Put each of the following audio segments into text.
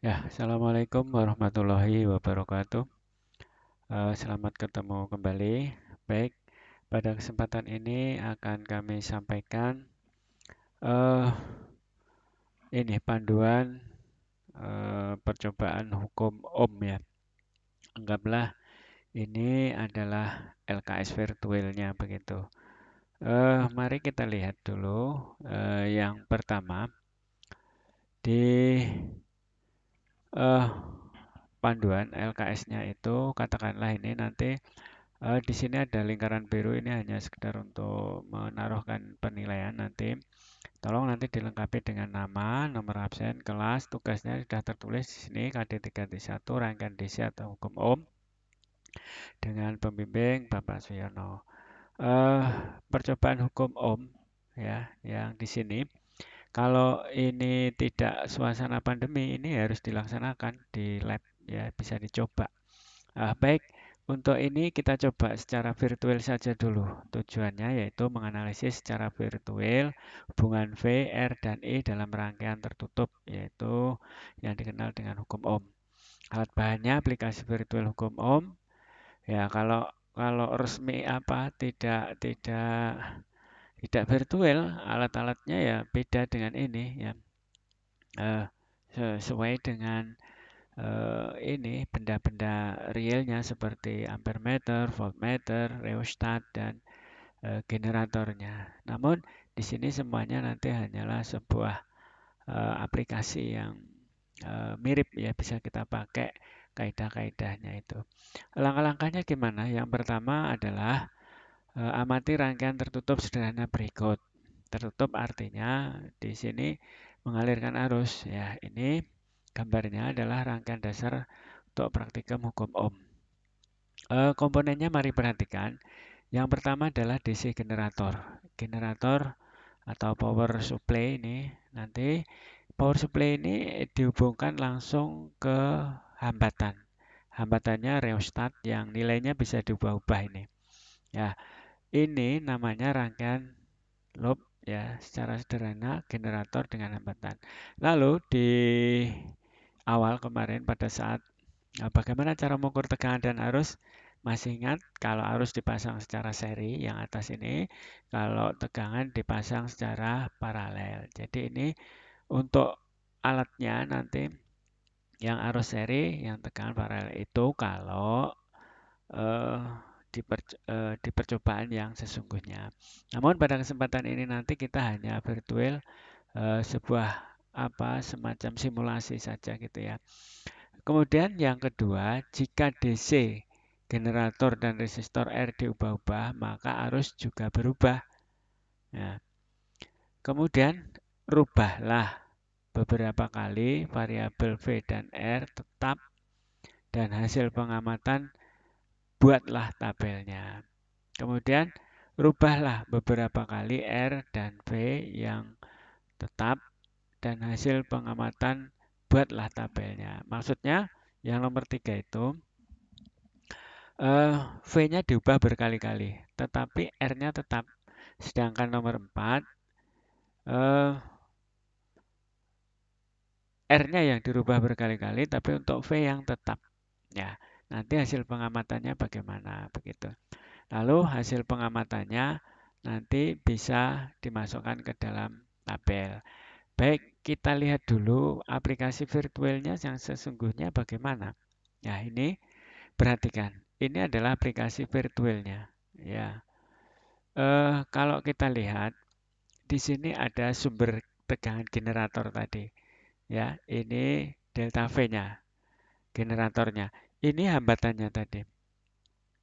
Ya, Assalamualaikum warahmatullahi wabarakatuh. Selamat ketemu kembali. Baik, pada kesempatan ini akan kami sampaikan eh, ini panduan percobaan hukum Ohm ya. Anggaplah ini adalah LKS virtualnya begitu. Mari kita lihat dulu yang pertama di eh, panduan LKS-nya itu katakanlah ini nanti di sini ada lingkaran biru ini hanya sekedar untuk menaruhkan penilaian nanti. Tolong nanti dilengkapi dengan nama, nomor absen, kelas, tugasnya sudah tertulis di sini KD3T1 rangkaian DC atau hukum Ohm dengan pembimbing Bapak Suyono. Eh, Percobaan hukum Ohm ya yang di sini kalau ini tidak suasana pandemi ini harus dilaksanakan di lab ya bisa dicoba. Baik, untuk ini kita coba secara virtual saja dulu. Tujuannya yaitu menganalisis secara virtual hubungan V, R, dan E dalam rangkaian tertutup, yaitu yang dikenal dengan hukum Ohm. Alat bahannya aplikasi virtual hukum Ohm. Ya, kalau kalau resmi apa tidak virtual, alat-alatnya ya beda dengan ini ya. Eh, Sesuai dengan ini benda-benda realnya seperti ampermeter, voltmeter, rheostat dan generatornya. Namun di sini semuanya nanti hanyalah sebuah aplikasi yang mirip ya bisa kita pakai kaidah-kaidahnya itu. Langkah-langkahnya gimana? Yang pertama adalah amati rangkaian tertutup sederhana berikut. Tertutup artinya di sini mengalirkan arus ya. Ini gambarnya adalah rangkaian dasar untuk praktikum hukum Ohm. Komponennya mari perhatikan. Yang pertama adalah DC generator. Generator atau power supply ini nanti power supply ini dihubungkan langsung ke hambatan. Hambatannya rheostat yang nilainya bisa diubah-ubah ini. Ya, ini namanya rangkaian loop ya, secara sederhana generator dengan hambatan. Lalu di awal kemarin pada saat bagaimana cara mengukur tegangan dan arus? Masih ingat kalau arus dipasang secara seri yang atas ini, kalau tegangan dipasang secara paralel. Jadi ini untuk alatnya nanti yang arus seri, yang tegangan paralel itu kalau eh, di percobaan yang sesungguhnya. Namun pada kesempatan ini nanti kita hanya virtual sebuah apa semacam simulasi saja gitu ya. Kemudian yang kedua, jika DC generator dan resistor R diubah-ubah, maka arus juga berubah. Nah, kemudian rubahlah beberapa kali variabel V dan R tetap dan hasil pengamatan buatlah tabelnya. Kemudian rubahlah beberapa kali R dan V yang tetap dan hasil pengamatan buatlah tabelnya. Maksudnya yang nomor 3 itu V-nya diubah berkali-kali, tetapi R-nya tetap. Sedangkan nomor 4, eh, R-nya yang dirubah berkali-kali, tapi untuk V yang tetap. Ya, nanti hasil pengamatannya bagaimana begitu. Lalu hasil pengamatannya nanti bisa dimasukkan ke dalam tabel. Baik, kita lihat dulu aplikasi virtualnya yang sesungguhnya bagaimana. Ya, ini perhatikan. Ini adalah aplikasi virtualnya. Ya, kalau kita lihat di sini ada sumber tegangan generator tadi. Ya, ini delta V-nya, generatornya. Ini hambatannya tadi.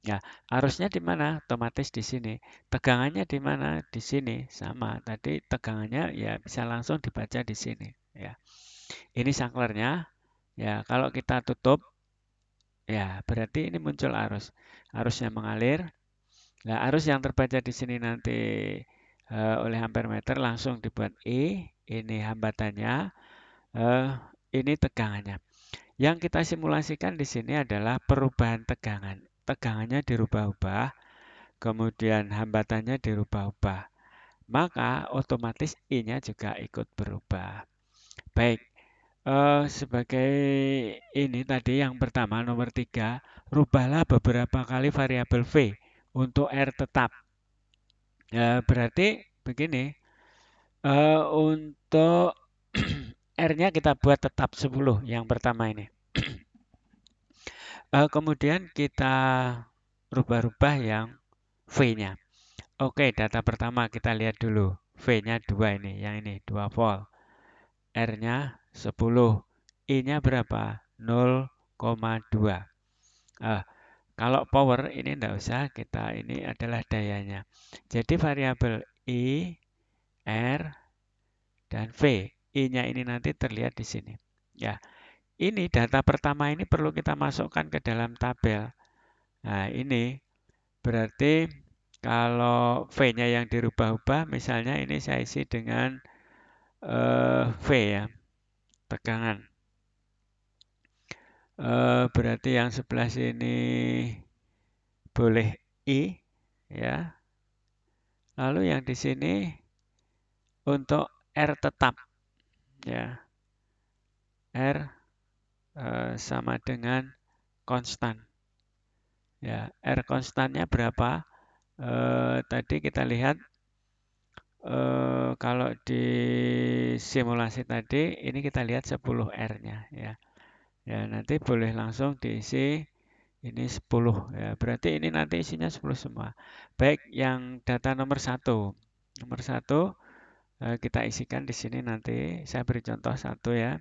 Ya, arusnya di mana? Otomatis di sini. Tegangannya di mana? Di sini. Sama. Tadi tegangannya ya bisa langsung dibaca di sini. Ya, ini saklarnya. Ya, kalau kita tutup, ya berarti ini muncul arus. Arusnya mengalir. Nah, arus yang terbaca di sini nanti oleh ampere meter langsung dibuat E. Ini hambatannya. eh, ini tegangannya. Yang kita simulasikan di sini adalah perubahan tegangan. Tegangannya dirubah-ubah, kemudian hambatannya dirubah-ubah. Maka otomatis I-nya juga ikut berubah. Baik, Sebagai ini tadi yang pertama nomor 3, rubahlah beberapa kali variabel V untuk R tetap. Berarti begini, untuk R-nya kita buat tetap 10 yang pertama ini. Kemudian kita rubah-rubah yang V-nya. Oke, data pertama kita lihat dulu. V-nya 2 ini, yang ini 2 volt. R-nya 10. I-nya berapa? 0,2. Kalau power ini enggak usah, kita ini adalah dayanya. Jadi variabel I, R, dan V. I-nya ini nanti terlihat di sini. Ya, ini data pertama ini perlu kita masukkan ke dalam tabel. Nah, ini berarti kalau V-nya yang dirubah-ubah, misalnya ini saya isi dengan V ya, tegangan. Berarti yang sebelah sini boleh I ya. Lalu yang di sini untuk R tetap ya. R sama dengan konstan. Ya, R konstannya berapa? Tadi kita lihat kalau di simulasi tadi ini kita lihat 10 R-nya ya. Ya, nanti boleh langsung diisi ini 10 ya. Berarti ini nanti isinya 10 semua. Baik, yang data nomor 1. Nomor 1 kita isikan di sini nanti. Saya beri contoh 1 ya.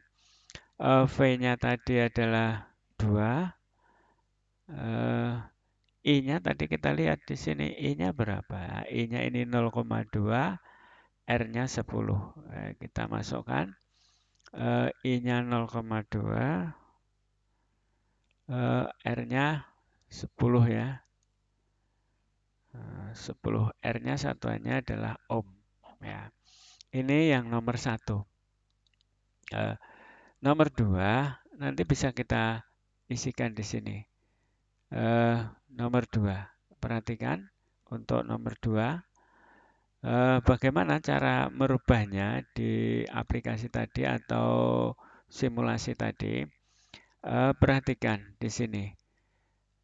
V-nya tadi adalah 2. I-nya tadi kita lihat di sini I-nya berapa? I-nya ini 0,2, R-nya 10. Kita masukkan I-nya 0,2, R-nya 10 ya. 10 R-nya satuannya adalah ohm ya. Ini yang nomor 1. Nomor 2 nanti bisa kita isikan di sini. Nomor 2. Perhatikan untuk nomor 2 bagaimana cara merubahnya di aplikasi tadi atau simulasi tadi. Perhatikan di sini.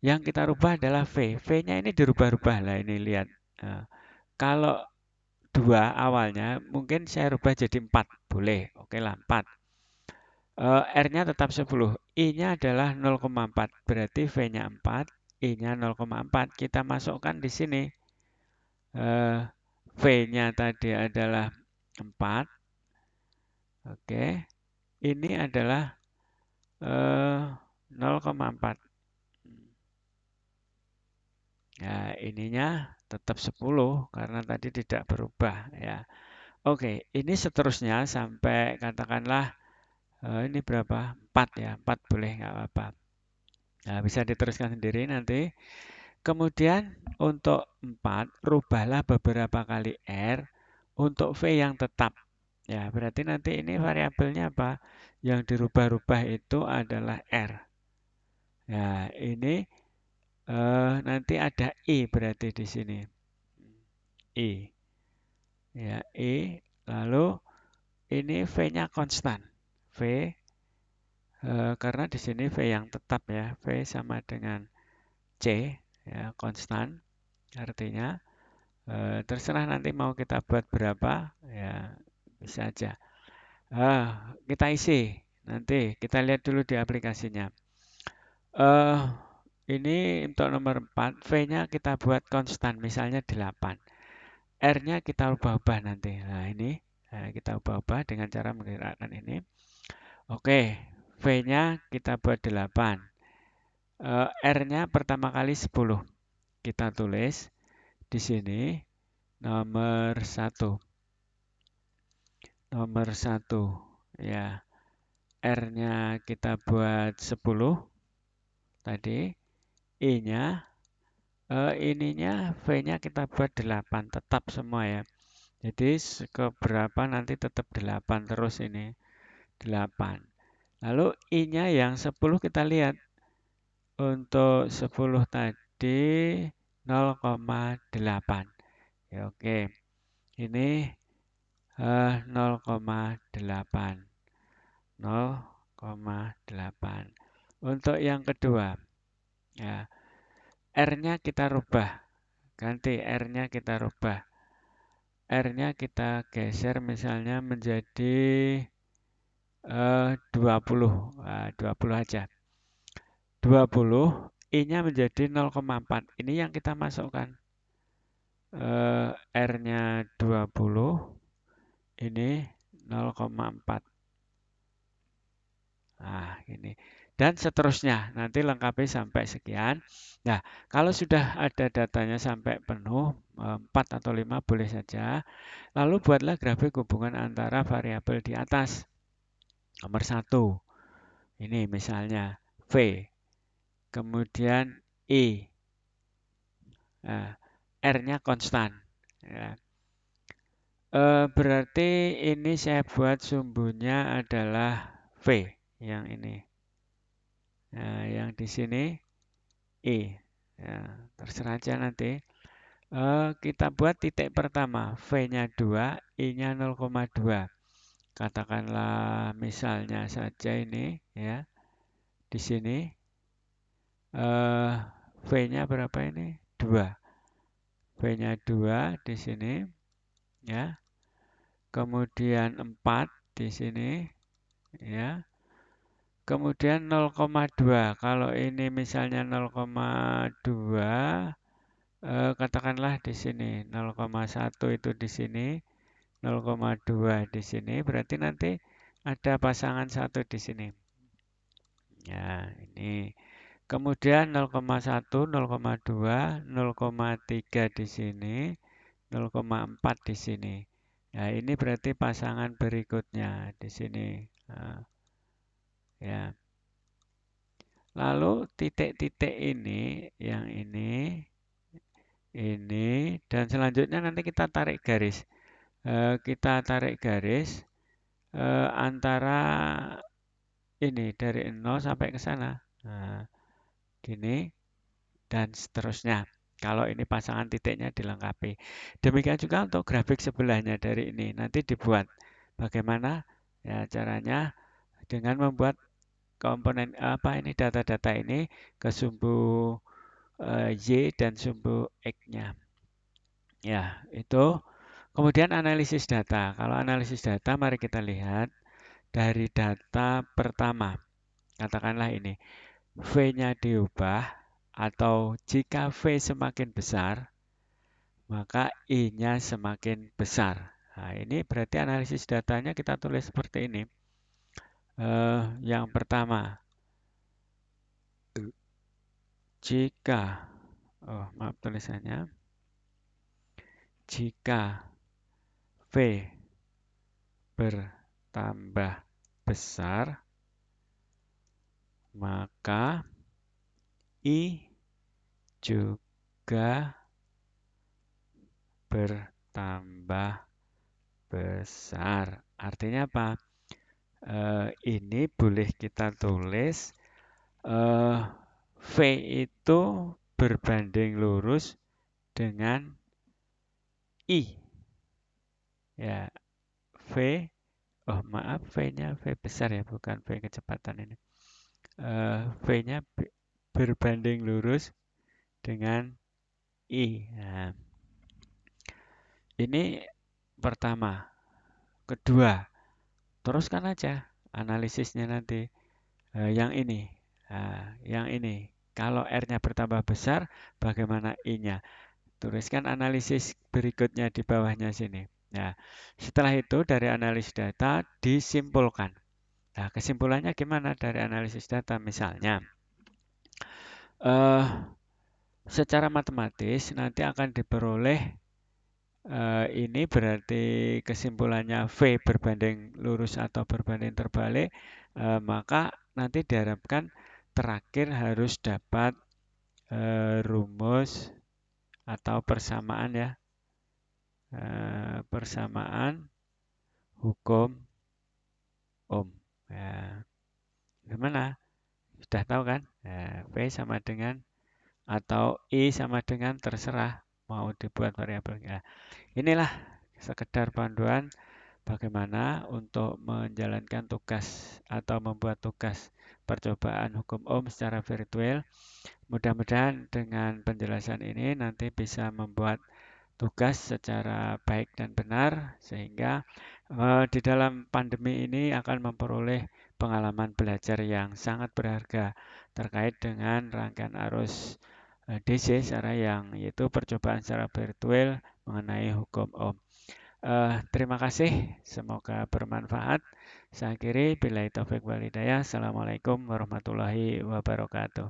Yang kita rubah adalah V. V-nya ini dirubah-rubah lah ini lihat. Kalau 2 awalnya mungkin saya rubah jadi 4. Boleh. Oke lah 4. R-nya tetap 10. I-nya adalah 0,4. Berarti V-nya 4. I-nya 0,4. Kita masukkan di sini. V-nya tadi adalah 4. Oke. Ini adalah 0,4. Nah, ininya tetap 10 karena tadi tidak berubah ya. Oke, ini seterusnya sampai katakanlah ini berapa? 4 ya, 4 boleh nggak apa-apa. Nah, bisa diteruskan sendiri nanti. Kemudian untuk 4, rubahlah beberapa kali R untuk V yang tetap. Ya, berarti nanti ini variabelnya apa? Yang dirubah-rubah itu adalah R. Nah, ini nanti ada I berarti di sini. I. Ya, I. Lalu ini V-nya konstan. V karena di sini V yang tetap ya. V sama dengan C ya, konstan. Artinya terserah nanti mau kita buat berapa ya bisa aja. Kita isi nanti kita lihat dulu di aplikasinya. Ini untuk nomor 4 V-nya kita buat konstan misalnya 8. R-nya kita ubah-ubah nanti. Nah ini kita ubah-ubah dengan cara menggerakkan ini. Oke, V-nya kita buat 8. R-nya pertama kali 10. Kita tulis di sini nomor 1. Nomor 1 ya. R-nya kita buat 10 tadi. I-nya ininya V-nya kita buat 8 tetap semua ya. Jadi keberapa nanti tetap 8 terus ini. 8. Lalu I-nya yang 10 kita lihat. Untuk 10 tadi 0,8. Ya, oke. Ini 0,8. 0,8. Untuk yang kedua, ya, R-nya kita rubah, ganti R-nya kita rubah. R-nya kita geser misalnya menjadi 20. Nah, 20 aja. 20, I-nya menjadi 0,4. Ini yang kita masukkan. R-nya 20, ini 0,4. Nah, ini. Dan seterusnya, nanti lengkapi sampai sekian. Nah, kalau sudah ada datanya sampai penuh, 4 atau 5 boleh saja. Lalu buatlah grafik hubungan antara variabel di atas. Nomor 1, ini misalnya V, kemudian I, nah, R-nya konstan. Ya. Berarti ini saya buat sumbunya adalah V, yang ini. Nah, yang di sini I. Ya, terserah aja nanti. Kita buat titik pertama, V-nya 2, I-nya 0,2. Katakanlah misalnya saja ini, ya. Di sini V-nya berapa ini? 2. V-nya 2 di sini, ya. Kemudian 4 di sini, ya. Kemudian 0,2. Kalau ini misalnya 0,2, katakanlah di sini 0,1 itu di sini, 0,2 di sini, berarti nanti ada pasangan 1 di sini. Ya, ini. Kemudian 0,1, 0,2, 0,3 di sini, 0,4 di sini. Nah, ini berarti pasangan berikutnya di sini. Nah, ya. Lalu titik-titik ini, yang ini, dan selanjutnya nanti kita tarik garis. Kita tarik garis antara ini dari 0 sampai ke sana. Nah, gini dan seterusnya. Kalau ini pasangan titiknya dilengkapi. Demikian juga untuk grafik sebelahnya dari ini. Nanti dibuat. Bagaimana? Ya, caranya dengan membuat komponen apa ini data-data ini ke sumbu Y dan sumbu X-nya. Ya, itu. Kemudian analisis data. Kalau analisis data, mari kita lihat dari data pertama. Katakanlah ini, V-nya diubah, atau jika V semakin besar, maka I-nya semakin besar. Nah, ini berarti analisis datanya kita tulis seperti ini. Yang pertama, jika, maaf tulisannya, jika V bertambah besar, maka I juga bertambah besar. Artinya apa? Ini boleh kita tulis V itu berbanding lurus dengan I. Ya, V, oh maaf, V-nya V besar ya, bukan V kecepatan ini. V-nya berbanding lurus dengan I. Nah, ini pertama. Kedua, teruskan aja analisisnya nanti. Yang ini, yang ini. Kalau R-nya bertambah besar, bagaimana I-nya? Tuliskan analisis berikutnya di bawahnya sini. Nah, setelah itu dari analisis data disimpulkan. Nah, kesimpulannya gimana dari analisis data? Misalnya, secara matematis nanti akan diperoleh ini berarti kesimpulannya V berbanding lurus atau berbanding terbalik, maka nanti diharapkan terakhir harus dapat rumus atau persamaan ya, persamaan hukum Ohm. Ya, gimana? Sudah tahu kan? Ya, V sama dengan atau I sama dengan terserah mau dibuat variabelnya. Inilah sekedar panduan bagaimana untuk menjalankan tugas atau membuat tugas percobaan hukum Om secara virtual. Mudah-mudahan dengan penjelasan ini nanti bisa membuat tugas secara baik dan benar sehingga di dalam pandemi ini akan memperoleh pengalaman belajar yang sangat berharga terkait dengan rangkaian arus DC secara yang yaitu percobaan secara virtual mengenai hukum Om. Terima kasih, semoga bermanfaat. Saya akhiri, billahi taufik wal hidayah. Assalamualaikum warahmatullahi wabarakatuh.